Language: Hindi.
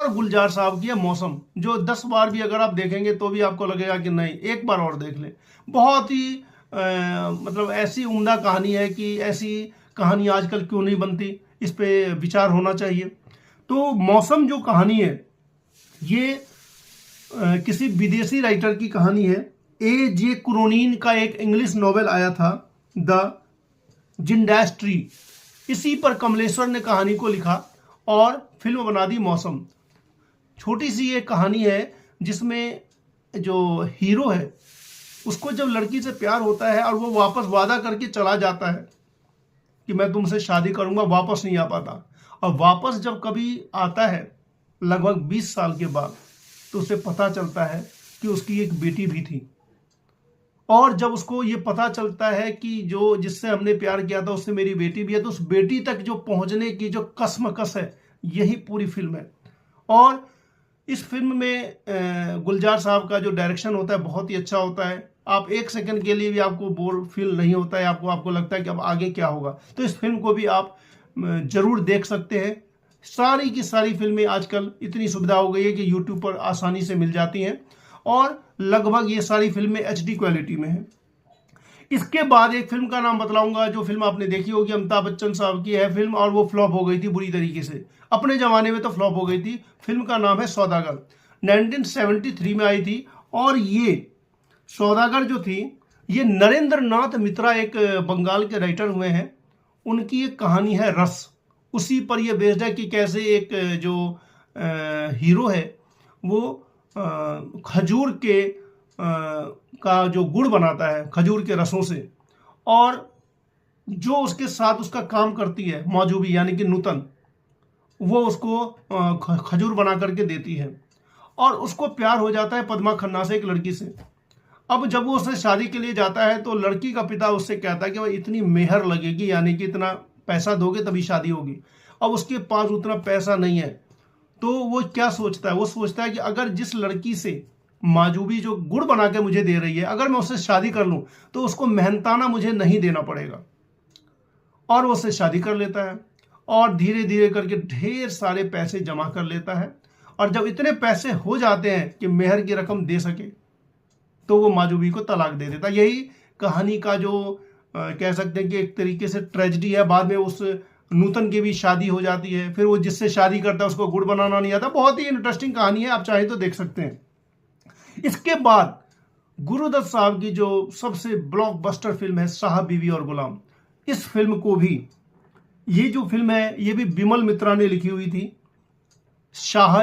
और गुलजार साहब की है मौसम, जो 10 बार भी अगर आप देखेंगे तो भी आपको लगेगा कि नहीं, एक बार और देख लें। बहुत ही मतलब ऐसी उम्दा कहानी है कि ऐसी कहानी आजकल क्यों नहीं बनती, इस पे विचार होना चाहिए। तो मौसम जो कहानी है ये किसी विदेशी राइटर की कहानी है। A.J. कुरोनिन का एक इंग्लिश नॉवेल आया था, द जिंडास ट्री। इसी पर कमलेश्वर ने कहानी को लिखा और फिल्म बना दी मौसम। छोटी सी ये कहानी है जिसमें जो हीरो है उसको जब लड़की से प्यार होता है और वो वापस वादा करके चला जाता है कि मैं तुमसे शादी करूंगा, वापस नहीं आ पाता, और वापस जब कभी आता है लगभग 20 साल के बाद, तो उसे पता चलता है कि उसकी एक बेटी भी थी। और जब उसको ये पता चलता है कि जो जिससे हमने प्यार किया था उससे मेरी बेटी भी है, तो उस बेटी तक जो पहुंचने की जो कसमकस है, यही पूरी फिल्म है। और इस फिल्म में गुलजार साहब का जो डायरेक्शन होता है बहुत ही अच्छा होता है। आप एक सेकंड के लिए भी आपको बोर फील नहीं होता है, आपको लगता है कि अब आगे क्या होगा। तो इस फिल्म को भी आप जरूर देख सकते हैं। सारी की सारी फिल्में आजकल इतनी सुविधा हो गई है कि यूट्यूब पर आसानी से मिल जाती हैं, और लगभग ये सारी फिल्में HD क्वालिटी में है। इसके बाद एक फिल्म का नाम बतलाऊंगा, जो फिल्म आपने देखी होगी, अमिताभ बच्चन साहब की है फिल्म, और वो फ्लॉप हो गई थी बुरी तरीके से। अपने जमाने में तो फ्लॉप हो गई थी। फिल्म का नाम है सौदागर। 1973 में आई थी, और ये सौदागर जो थी, ये नरेंद्र नाथ मित्रा एक बंगाल के राइटर हुए हैं, उनकी एक कहानी है रस। उसी पर यह बेस्ड है कि कैसे एक जो हीरो है वो खजूर के का जो गुड़ बनाता है खजूर के रसों से, और जो उसके साथ उसका काम करती है मौजूबी यानी कि नूतन, वो उसको खजूर बना करके देती है, और उसको प्यार हो जाता है पद्मा खन्ना से, एक लड़की से। अब जब वो उससे शादी के लिए जाता है तो लड़की का पिता उससे कहता है कि भाई इतनी मेहर लगेगी, यानी कि इतना पैसा दोगे तभी शादी होगी। अब उसके पास उतना पैसा नहीं है, तो वो क्या सोचता है, वो सोचता है कि अगर जिस लड़की से माजूबी जो गुड़ बना के मुझे दे रही है, अगर मैं उससे शादी कर लूं तो उसको मेहनताना मुझे नहीं देना पड़ेगा। और वो उससे शादी कर लेता है, और धीरे धीरे करके ढेर सारे पैसे जमा कर लेता है, और जब इतने पैसे हो जाते हैं कि मेहर की रकम दे सके, तो वो माजूबी को तलाक दे देता। यही कहानी का जो कह सकते हैं कि एक तरीके से ट्रेजेडी है। बाद में उस नूतन की भी शादी हो जाती है, फिर वो जिससे शादी करता है उसको गुड़ बनाना नहीं आता। बहुत ही इंटरेस्टिंग कहानी है, आप चाहे तो देख सकते हैं। इसके बाद गुरुदत्त साहब की जो सबसे ब्लॉकबस्टर फिल्म है साहब बीवी और गुलाम, इस फिल्म को भी, ये जो फिल्म है ये भी बिमल मित्रा ने लिखी हुई थी। शाह